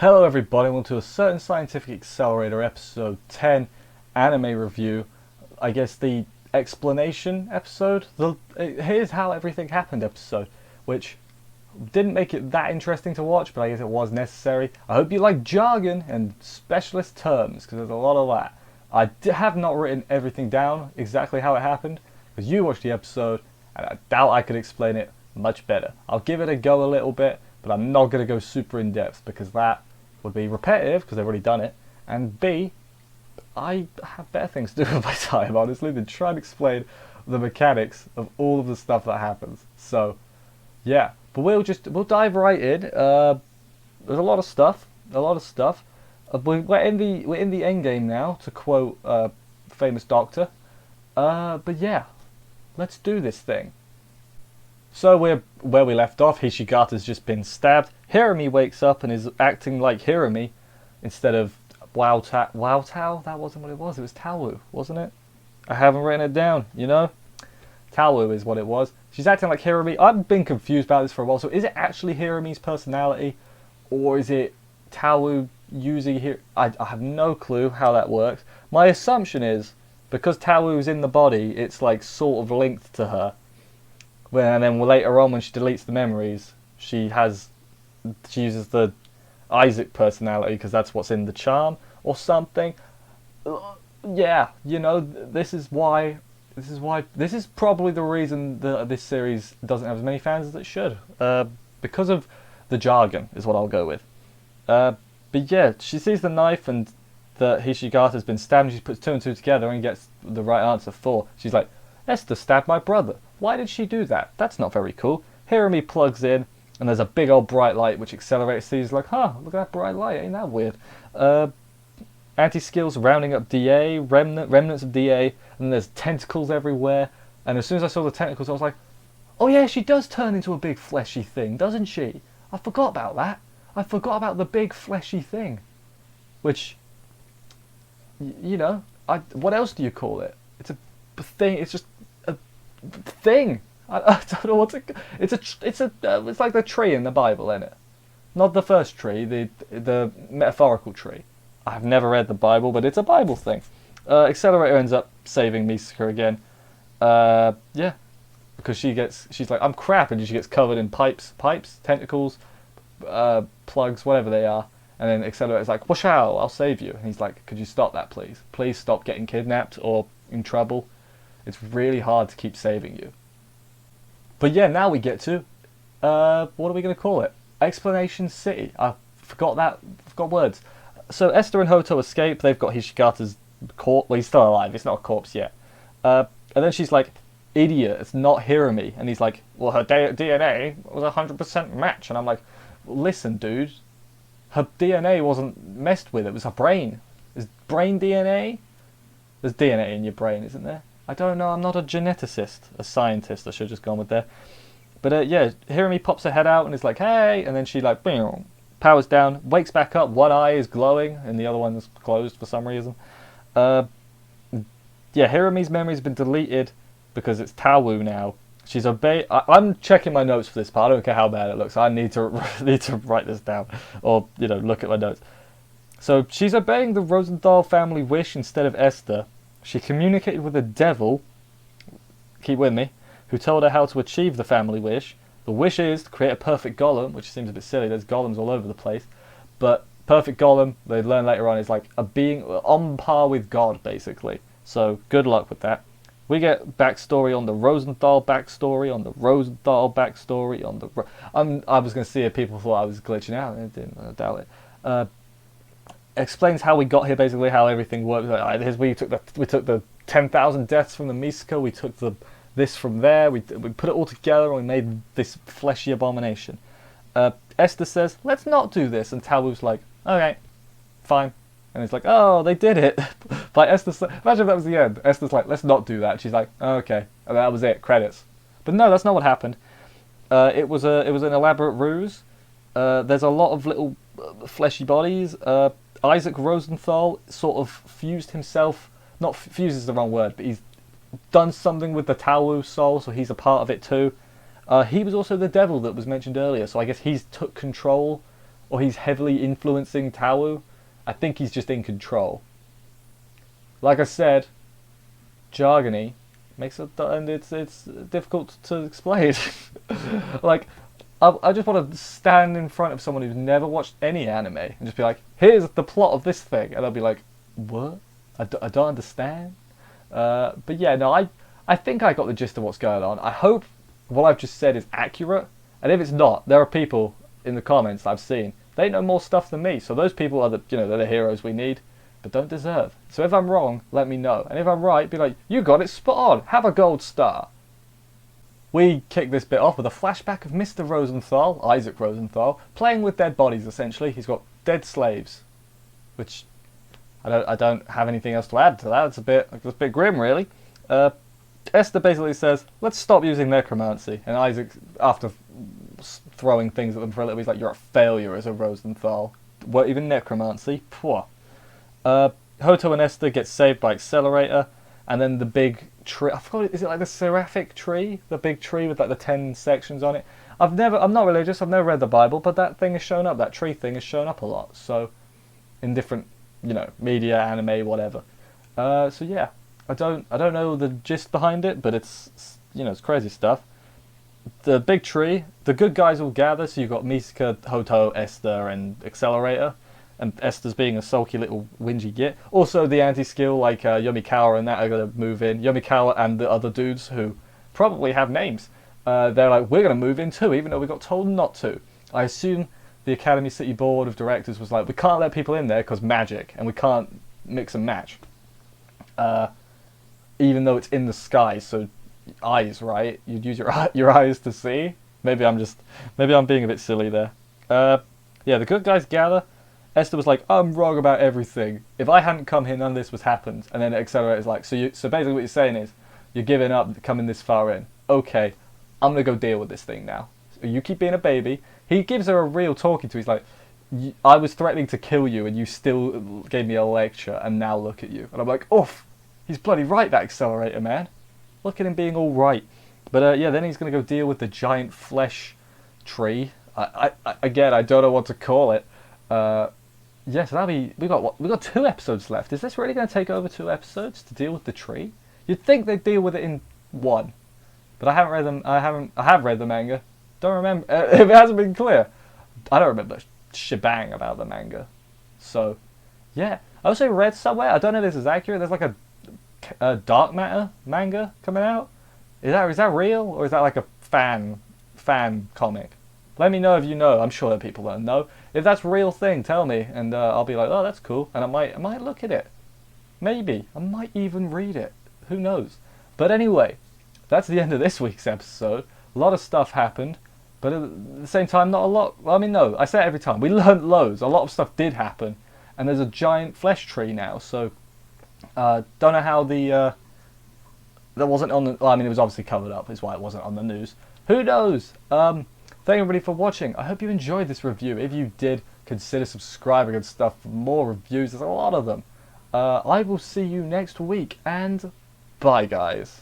Hello everybody, welcome to a Certain Scientific Accelerator episode 10 anime review. I guess the explanation episode, here's how everything happened episode, which didn't make it that interesting to watch, but I guess it was necessary. I hope you like jargon and specialist terms, because there's a lot of that. I have not written everything down, exactly how it happened, because you watched the episode, and I doubt I could explain it much better. I'll give it a go a little bit, but I'm not going to go super in depth, because that would be repetitive, because I've already done it, and B, I have better things to do with my time, honestly, than try and explain the mechanics of all of the stuff that happens. So, yeah, but we'll dive right in. There's a lot of stuff, we're in the end game now, to quote famous doctor. But yeah, let's do this thing. So we're where we left off. Hishigata's just been stabbed. Hirumi wakes up and is acting like Hirumi instead of Wow Tao. That wasn't what it was. It was Tawu, wasn't it? I haven't written it down. You know, Tawu is what it was. She's acting like Hirumi. I've been confused about this for a while. So is it actually Hirumi's personality, or is it Tawu using I have no clue how that works. My assumption is because Tawu's in the body, it's like sort of linked to her. And then later on, when she deletes the memories, she uses the Isaac personality because that's what's in the charm or something. Yeah, you know, this is probably the reason that this series doesn't have as many fans as it should. Because of the jargon is what I'll go with. But yeah, she sees the knife and that Hishigata's been stabbed, and she puts two and two together and gets the right answer for. She's like, Esther stabbed my brother. Why did she do that? That's not very cool. Hirumi plugs in, and there's a big old bright light which Accelerator sees like, huh, look at that bright light, ain't that weird? Anti-skills rounding up DA, remnants of DA, and then there's tentacles everywhere. And as soon as I saw the tentacles, I was like, oh yeah, she does turn into a big fleshy thing, doesn't she? I forgot about that. I forgot about the big fleshy thing. Which, you know, what else do you call it? It's a thing, it's just a thing. I don't know what to. It's like the tree in the Bible, isn't it? Not the first tree, the metaphorical tree. I've never read the Bible, but it's a Bible thing. Accelerator ends up saving Misaka again. Yeah, because she's like, I'm crap, and she gets covered in pipes, tentacles, plugs, whatever they are. And then Accelerator's like, Washao, I'll save you. And he's like, could you stop that, please? Please stop getting kidnapped or in trouble. It's really hard to keep saving you. But yeah, now we get to, what are we going to call it? Explanation City. I forgot words. So Esther and Hoto escape. They've got Hishigata's corpse. Well, he's still alive. It's not a corpse yet. And then she's like, idiot, it's not Hirumi. And he's like, well, her DNA was a 100% match. And I'm like, listen, dude. Her DNA wasn't messed with. It was her brain. Is brain DNA? There's DNA in your brain, isn't there? I don't know. I'm not a geneticist, a scientist. I should have just gone with there. But yeah, Hirumi pops her head out and is like, hey, and then she like, boom, powers down, wakes back up. One eye is glowing and the other one is closed for some reason. Yeah, Hirumi's memory's been deleted because it's Tawu now. She's I'm checking my notes for this part. I don't care how bad it looks. I need to write this down, or look at my notes. So she's obeying the Rosenthal family wish instead of Esther. She communicated with the devil. Keep with me. Who told her how to achieve the family wish. The wish is to create a perfect golem, which seems a bit silly. There's golems all over the place, but perfect golem, they learn later on, is like a being on par with God, basically. So good luck with that. We get backstory on the Rosenthal backstory, on the Rosenthal backstory, on the... I was going to see if people thought I was glitching out. I didn't, I doubt it. Explains how we got here, basically, how everything works. We took the 10,000 deaths from the Misaka, we took this from there, we put it all together, and we made this fleshy abomination. Esther says, let's not do this, and Tawu's like, okay, fine. And it's like, oh, they did it. Like Esther, imagine if that was the end. Esther's like, let's not do that. She's like, oh, okay, and that was it. Credits. But no, that's not what happened. It was an elaborate ruse. There's a lot of little fleshy bodies. Isaac Rosenthal sort of fused himself. Not fuse is the wrong word, but he's done something with the Tawu soul, so he's a part of it too. He was also the devil that was mentioned earlier, so I guess he's took control or he's heavily influencing Tawu. I think he's just in control. Like I said, jargony makes it, and it's difficult to explain. Like, I just want to stand in front of someone who's never watched any anime and just be like, here's the plot of this thing, and they'll be like, what? I don't understand. But yeah, no, I think I got the gist of what's going on. I hope what I've just said is accurate, and if it's not, there are people in the comments I've seen, they know more stuff than me, so those people are they're the heroes we need, but don't deserve. So if I'm wrong, let me know, and if I'm right, be like, you got it spot on, have a gold star. We kick this bit off with a flashback of Mr. Rosenthal, Isaac Rosenthal, playing with dead bodies essentially. He's got dead slaves, which I don't have anything else to add to that. It's a bit grim, really. Esther basically says, let's stop using necromancy. And Isaac, after throwing things at them for a little bit, he's like, you're a failure as a Rosenthal. What, even necromancy? Pwah. Hoto and Esther get saved by Accelerator, and then the big tree, I forgot, is it like the seraphic tree? The big tree with like the 10 sections on it? I'm not religious, I've never read the Bible, but that thing has shown up, that tree thing has shown up a lot. So, in different, media, anime, whatever. So yeah, I don't know the gist behind it, but it's crazy stuff. The big tree, the good guys all gather, so you've got Misuka, Hoto, Esther, and Accelerator. And Esther's being a sulky little whingy git. Also, the anti-skill, like Yomikawa and that, are going to move in. Yomikawa and the other dudes, who probably have names, they're like, we're going to move in too, even though we got told not to. I assume the Academy City Board of Directors was like, we can't let people in there because magic, and we can't mix and match. Even though it's in the sky, so eyes, right? You'd use your eyes to see. Maybe I'm being a bit silly there. Yeah, the good guys gather. Esther was like, I'm wrong about everything. If I hadn't come here, none of this would happened. And then Accelerator's like, so basically what you're saying is, you're giving up coming this far in. Okay, I'm going to go deal with this thing now. So you keep being a baby. He gives her a real talking to. He's like, I was threatening to kill you and you still gave me a lecture, and now look at you. And I'm like, oof, he's bloody right, that Accelerator, man. Look at him being all right. But yeah, then he's going to go deal with the giant flesh tree. Again, I don't know what to call it. Yeah, so we got 2 episodes left. Is this really going to take over 2 episodes to deal with the tree? You'd think they'd deal with it in 1, but I haven't read them. I have read the manga. Don't remember if it hasn't been clear. I don't remember shebang about the manga. So, yeah, I also read somewhere. I don't know if this is accurate. There's like a dark matter manga coming out. Is that real, or is that like a fan comic? Let me know if you know. I'm sure there are people that know. If that's a real thing, tell me, and I'll be like, oh, that's cool, and I might look at it. Maybe I might even read it. Who knows? But anyway, that's the end of this week's episode. A lot of stuff happened, but at the same time, not a lot. Well, I mean, no, I say it every time. We learned loads. A lot of stuff did happen, and there's a giant flesh tree now. So, don't know how that wasn't on the. Well, I mean, it was obviously covered up. Is why it wasn't on the news. Who knows? Thank everybody for watching. I hope you enjoyed this review. If you did, consider subscribing and stuff for more reviews. There's a lot of them. I will see you next week, and bye, guys.